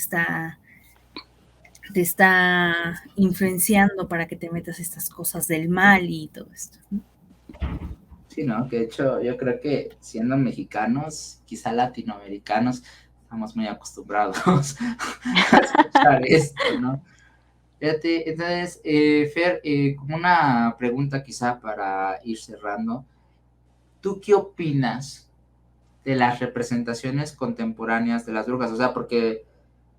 está influenciando para que te metas estas cosas del mal y todo esto, ¿no? Sí, ¿no? Que de hecho yo creo que siendo mexicanos, quizá latinoamericanos, estamos muy acostumbrados a escuchar esto, ¿no? Fíjate, entonces, Fer, como una pregunta quizá para ir cerrando, ¿tú qué opinas de las representaciones contemporáneas de las brujas? O sea, porque,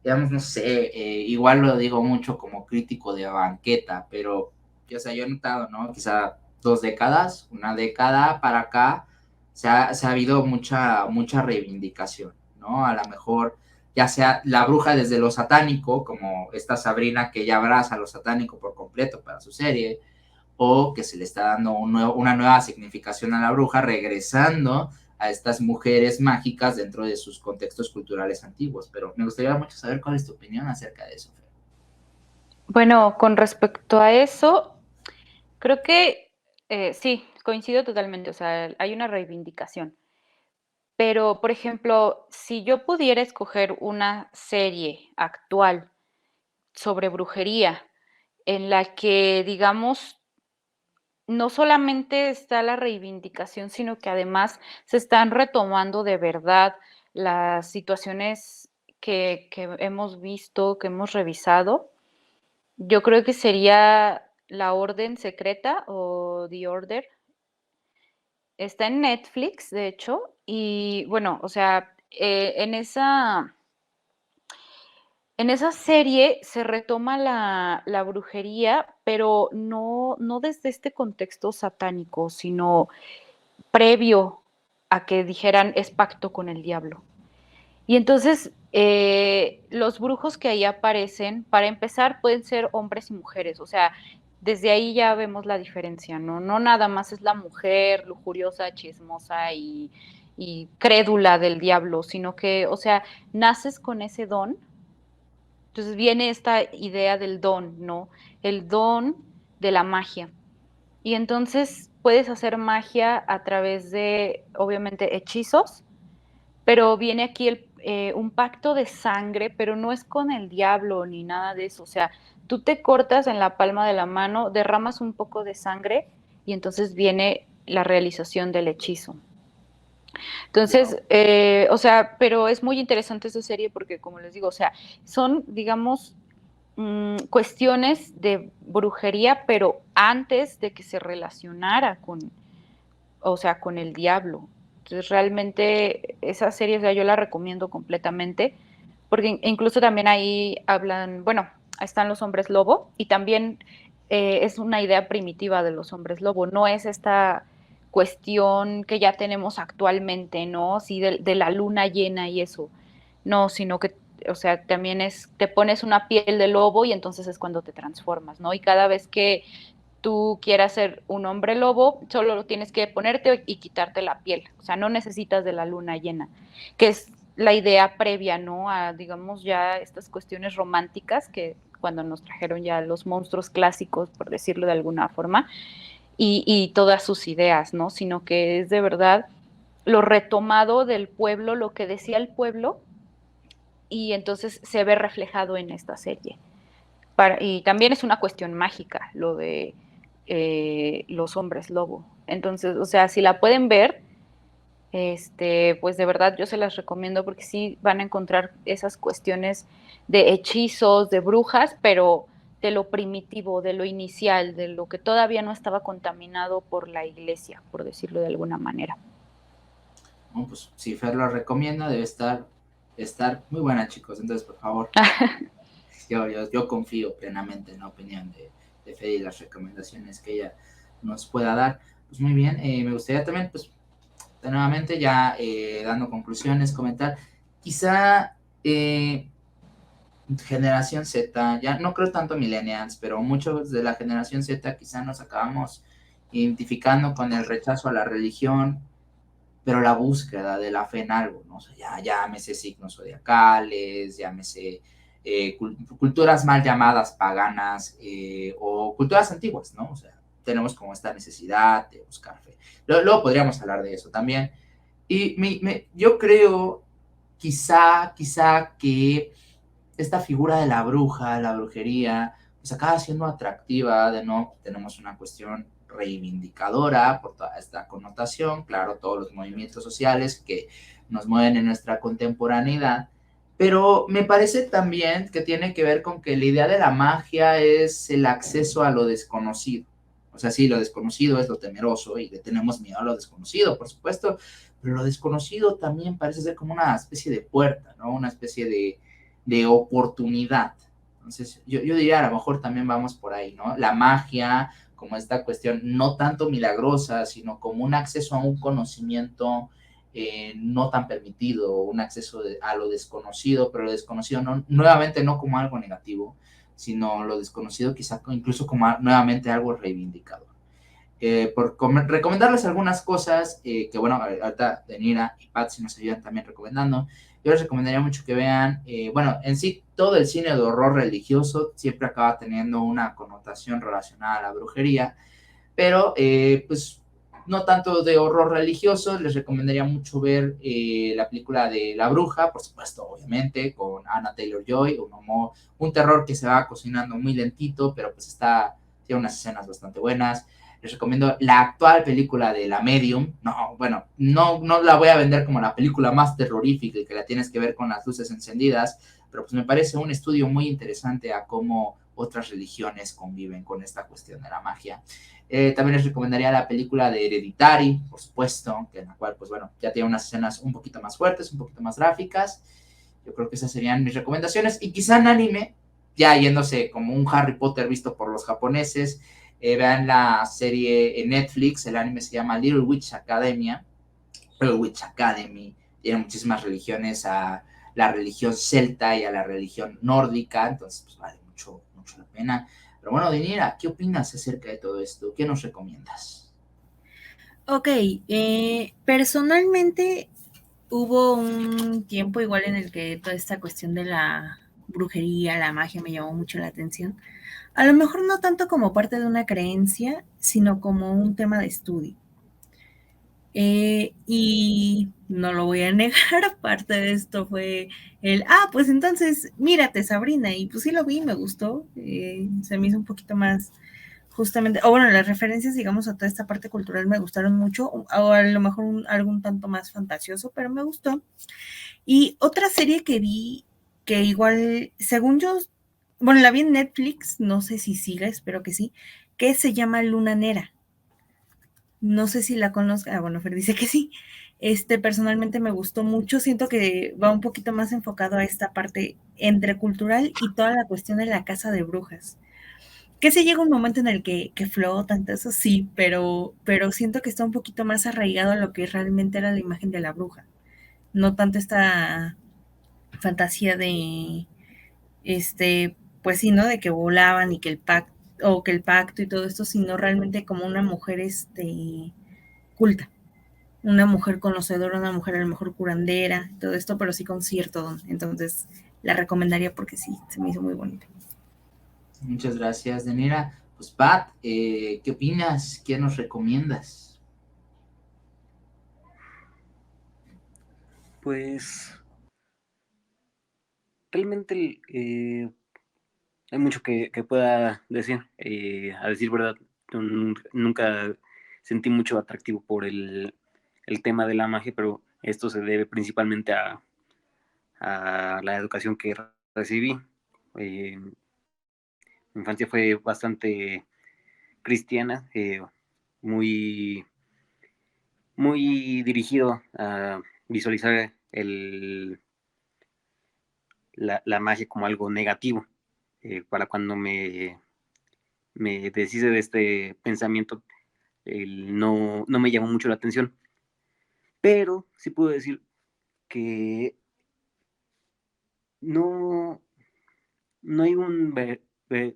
digamos, no sé, igual lo digo mucho como crítico de banqueta, pero, o sea, yo he notado, ¿no? Quizá 2 décadas, una década para acá, se ha habido mucha reivindicación, ¿no? A lo mejor ya sea la bruja desde lo satánico, como esta Sabrina que ya abraza lo satánico por completo para su serie, o que se le está dando una nueva significación a la bruja, regresando a estas mujeres mágicas dentro de sus contextos culturales antiguos. Pero me gustaría mucho saber cuál es tu opinión acerca de eso, Fer. Bueno, con respecto a eso, creo que sí, coincido totalmente, o sea, hay una reivindicación. Pero, por ejemplo, si yo pudiera escoger una serie actual sobre brujería en la que, digamos, no solamente está la reivindicación, sino que además se están retomando de verdad las situaciones que hemos visto, que hemos revisado, yo creo que sería La Orden Secreta o The Order. Está en Netflix, de hecho, y bueno, o sea, en esa serie se retoma la brujería, pero no desde este contexto satánico, sino previo a que dijeran es pacto con el diablo. Y entonces los brujos que ahí aparecen, para empezar, pueden ser hombres y mujeres, o sea, desde ahí ya vemos la diferencia, ¿no? No nada más es la mujer lujuriosa, chismosa y crédula del diablo, sino que, o sea, naces con ese don. Entonces viene esta idea del don, ¿no? El don de la magia. Y entonces puedes hacer magia a través de, obviamente, hechizos, pero viene aquí un pacto de sangre, pero no es con el diablo ni nada de eso. O sea, tú te cortas en la palma de la mano, derramas un poco de sangre y entonces viene la realización del hechizo. Entonces, o sea, pero es muy interesante esa serie porque, como les digo, o sea, son, digamos, cuestiones de brujería, pero antes de que se relacionara con, o sea, con el diablo. Entonces, realmente esa serie, o sea, yo la recomiendo completamente, porque incluso también ahí hablan, bueno, están los hombres lobo, y también es una idea primitiva de los hombres lobo, no es esta cuestión que ya tenemos actualmente, ¿no? Sí, de la luna llena y eso, no, sino que, o sea, también es, te pones una piel de lobo y entonces es cuando te transformas, ¿no? Y cada vez que tú quieras ser un hombre lobo, solo lo tienes que ponerte y quitarte la piel, o sea, no necesitas de la luna llena, que es la idea previa, ¿no? A, digamos, ya estas cuestiones románticas que cuando nos trajeron ya los monstruos clásicos, por decirlo de alguna forma, y todas sus ideas, ¿no? Sino que es de verdad lo retomado del pueblo, lo que decía el pueblo, y entonces se ve reflejado en esta serie. Y también es una cuestión mágica lo de los hombres lobo. Entonces, o sea, si la pueden ver, pues de verdad yo se las recomiendo porque sí van a encontrar esas cuestiones de hechizos, de brujas, pero de lo primitivo, de lo inicial, de lo que todavía no estaba contaminado por la iglesia, por decirlo de alguna manera. Bueno, pues si Fer lo recomienda, debe estar muy buena, chicos. Entonces, por favor, yo confío plenamente en la opinión de Fer y las recomendaciones que ella nos pueda dar. Pues muy bien, me gustaría también, pues, nuevamente ya dando conclusiones, comentar, quizá generación Z, ya no creo tanto millennials, pero muchos de la generación Z quizá nos acabamos identificando con el rechazo a la religión, pero la búsqueda de la fe en algo, ¿no? O sea, ya llámese signos zodiacales, llámese culturas mal llamadas paganas o culturas antiguas, ¿no? O sea, tenemos como esta necesidad de buscar fe. Luego podríamos hablar de eso también. Y yo creo, quizá que esta figura de la bruja, la brujería, pues acaba siendo atractiva, de no tenemos una cuestión reivindicadora por toda esta connotación, claro, todos los movimientos sociales que nos mueven en nuestra contemporaneidad, pero me parece también que tiene que ver con que la idea de la magia es el acceso a lo desconocido. O sea, sí, lo desconocido es lo temeroso y le tenemos miedo a lo desconocido, por supuesto, pero lo desconocido también parece ser como una especie de puerta, ¿no? Una especie de oportunidad. Entonces, yo diría, a lo mejor también vamos por ahí, ¿no? La magia, como esta cuestión no tanto milagrosa, sino como un acceso a un conocimiento no tan permitido, un acceso a lo desconocido, pero lo desconocido nuevamente no como algo negativo, sino lo desconocido quizá incluso como nuevamente algo reivindicador. Por recomendarles algunas cosas que, bueno, ahorita Denira y Patsy nos ayudan también recomendando. Yo les recomendaría mucho que vean, bueno, en sí todo el cine de horror religioso siempre acaba teniendo una connotación relacionada a la brujería, pero pues no tanto de horror religioso. Les recomendaría mucho ver la película de La Bruja, por supuesto, obviamente, con Anya Taylor-Joy, un terror que se va cocinando muy lentito, pero pues tiene unas escenas bastante buenas. Les recomiendo la actual película de La Medium. No, bueno, no la voy a vender como la película más terrorífica y que la tienes que ver con las luces encendidas, pero pues me parece un estudio muy interesante a cómo otras religiones conviven con esta cuestión de la magia. También les recomendaría la película de Hereditary, por supuesto, en la cual, pues bueno, ya tiene unas escenas un poquito más fuertes, un poquito más gráficas. Yo creo que esas serían mis recomendaciones. Y quizá en anime, ya yéndose como un Harry Potter visto por los japoneses, vean la serie en Netflix, el anime se llama Little Witch Academia, Blair Witch Academy, tiene muchísimas religiones, a la religión celta y a la religión nórdica, entonces pues vale mucho la pena. Pero bueno, Deyanira, ¿qué opinas acerca de todo esto? ¿Qué nos recomiendas? Ok, personalmente hubo un tiempo igual en el que toda esta cuestión de la brujería, la magia me llamó mucho la atención. A lo mejor no tanto como parte de una creencia, sino como un tema de estudio. Y no lo voy a negar, parte de esto fue pues entonces mírate Sabrina, y pues sí lo vi, me gustó, se me hizo un poquito más justamente, o bueno, las referencias, digamos, a toda esta parte cultural me gustaron mucho, o a lo mejor algún tanto más fantasioso, pero me gustó. Y otra serie que vi, que igual, según yo, bueno, la vi en Netflix, no sé si siga, espero que sí, que se llama Luna Nera. No sé si la conozca. Bueno, Fer dice que sí. Personalmente me gustó mucho. Siento que va un poquito más enfocado a esta parte entre cultural y toda la cuestión de la casa de brujas. Que se llega un momento en el que flotan, eso sí, pero siento que está un poquito más arraigado a lo que realmente era la imagen de la bruja. No tanto esta fantasía de, pues sí, ¿no? De que volaban y que el pacto y todo esto, sino realmente como una mujer, culta, una mujer conocedora, una mujer a lo mejor curandera, todo esto, pero sí con cierto don. Entonces, la recomendaría porque sí, se me hizo muy bonita. Muchas gracias, Deyanira. Pues Pat, ¿qué opinas? ¿Qué nos recomiendas? Pues realmente hay mucho que pueda decir. A decir verdad, nunca sentí mucho atractivo por el tema de la magia, pero esto se debe principalmente a la educación que recibí. Mi infancia fue bastante cristiana, muy, muy dirigido a visualizar la magia como algo negativo. Para cuando me deshice de este pensamiento, no me llamó mucho la atención. Pero sí puedo decir que no, no hay un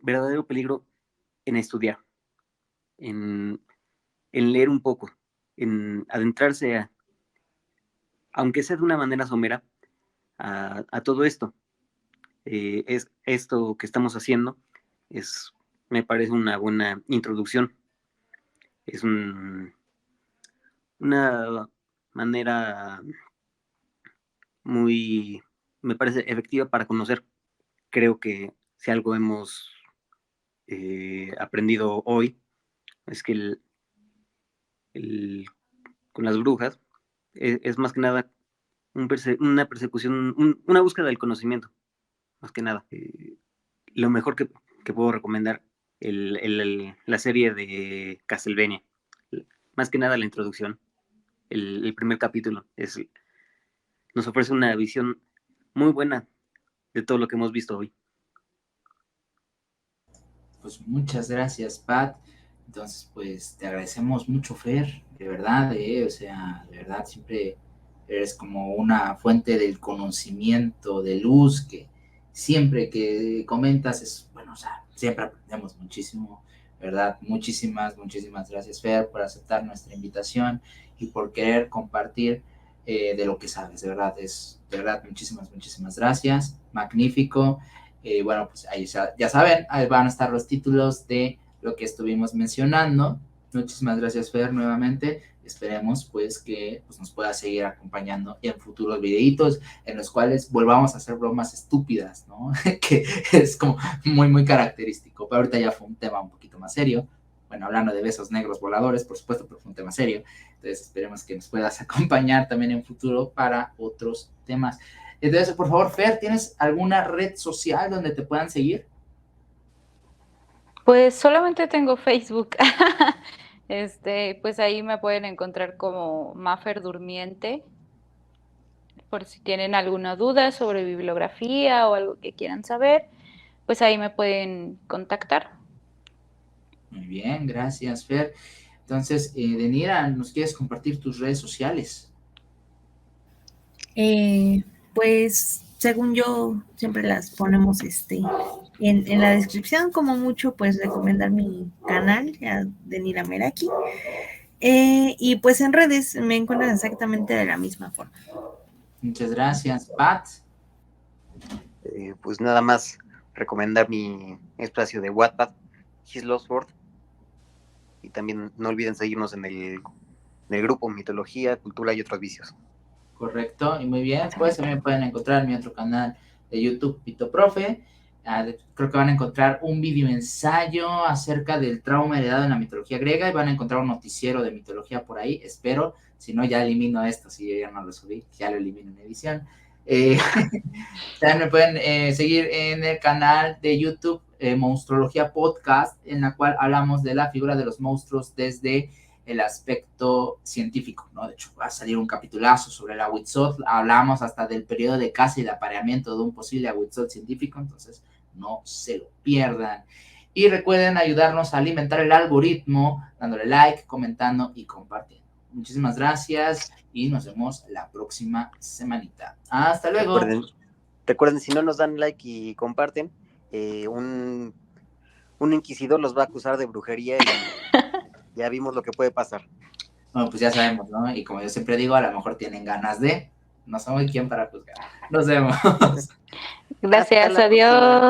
verdadero peligro en estudiar, en, en leer un poco, en adentrarse, aunque sea de una manera somera, a todo esto. Es esto que estamos haciendo es, me parece una buena introducción. Es una manera muy, me parece efectiva para conocer. Creo que si algo hemos aprendido hoy es que el, con las brujas es más que nada una persecución, una búsqueda del conocimiento, más que nada. Lo mejor que puedo recomendar, la serie de Castlevania, más que nada la introducción, el primer capítulo, nos ofrece una visión muy buena de todo lo que hemos visto hoy. Pues muchas gracias, Pat. Entonces, pues te agradecemos mucho, Fer, de verdad, o sea, de verdad, siempre eres como una fuente del conocimiento, de luz, que siempre que comentas es, bueno, o sea, siempre aprendemos muchísimo, ¿verdad? Muchísimas gracias, Fer, por aceptar nuestra invitación y por querer compartir de lo que sabes, de verdad, muchísimas gracias, magnífico. Bueno, pues ahí ya saben, ahí van a estar los títulos de lo que estuvimos mencionando. Muchísimas gracias, Fer, nuevamente. Esperemos pues que pues, nos pueda seguir acompañando en futuros videitos en los cuales volvamos a hacer bromas estúpidas, ¿no? Que es como muy característico. Pero ahorita ya fue un tema un poquito más serio. Bueno, hablando de besos negros voladores, por supuesto, pero fue un tema serio. Entonces esperemos que nos puedas acompañar también en futuro para otros temas. Entonces, por favor, Fer, ¿tienes alguna red social donde te puedan seguir? Pues solamente tengo Facebook. Pues ahí me pueden encontrar como Mafer Durmiente, por si tienen alguna duda sobre bibliografía o algo que quieran saber, pues ahí me pueden contactar. Muy bien, gracias, Fer. Entonces, Deyanira, ¿nos quieres compartir tus redes sociales? Pues según yo, siempre las ponemos en la descripción, como mucho, pues recomendar mi canal de Nira Meraki. Y pues en redes me encuentran exactamente de la misma forma. Muchas gracias, Pat. Pues nada más recomendar mi espacio de Wattpad, His Lost World, y también no olviden seguirnos en el grupo Mitología, Cultura y otros vicios. Correcto, y muy bien. Pues también pueden encontrar mi otro canal de YouTube, Pito Profe. Creo que van a encontrar un video ensayo acerca del trauma heredado en la mitología griega y van a encontrar un noticiero de mitología por ahí, espero. Si no, ya elimino esto, si yo ya no lo subí, ya lo elimino en edición. También me pueden seguir en el canal de YouTube Monstrología Podcast, en la cual hablamos de la figura de los monstruos desde el aspecto científico, ¿no? De hecho, va a salir un capitulazo sobre el Ahuitzotl, hablamos hasta del periodo de caza y de apareamiento de un posible Ahuitzotl científico, entonces no se lo pierdan. Y recuerden ayudarnos a alimentar el algoritmo, dándole like, comentando y compartiendo. Muchísimas gracias y nos vemos la próxima semanita. Hasta luego. Recuerden, si no nos dan like y comparten, un inquisidor los va a acusar de brujería y ya vimos lo que puede pasar. Bueno, pues ya sabemos, ¿no? Y como yo siempre digo, a lo mejor tienen ganas de... No somos quien para juzgar. Nos vemos. Gracias, adiós.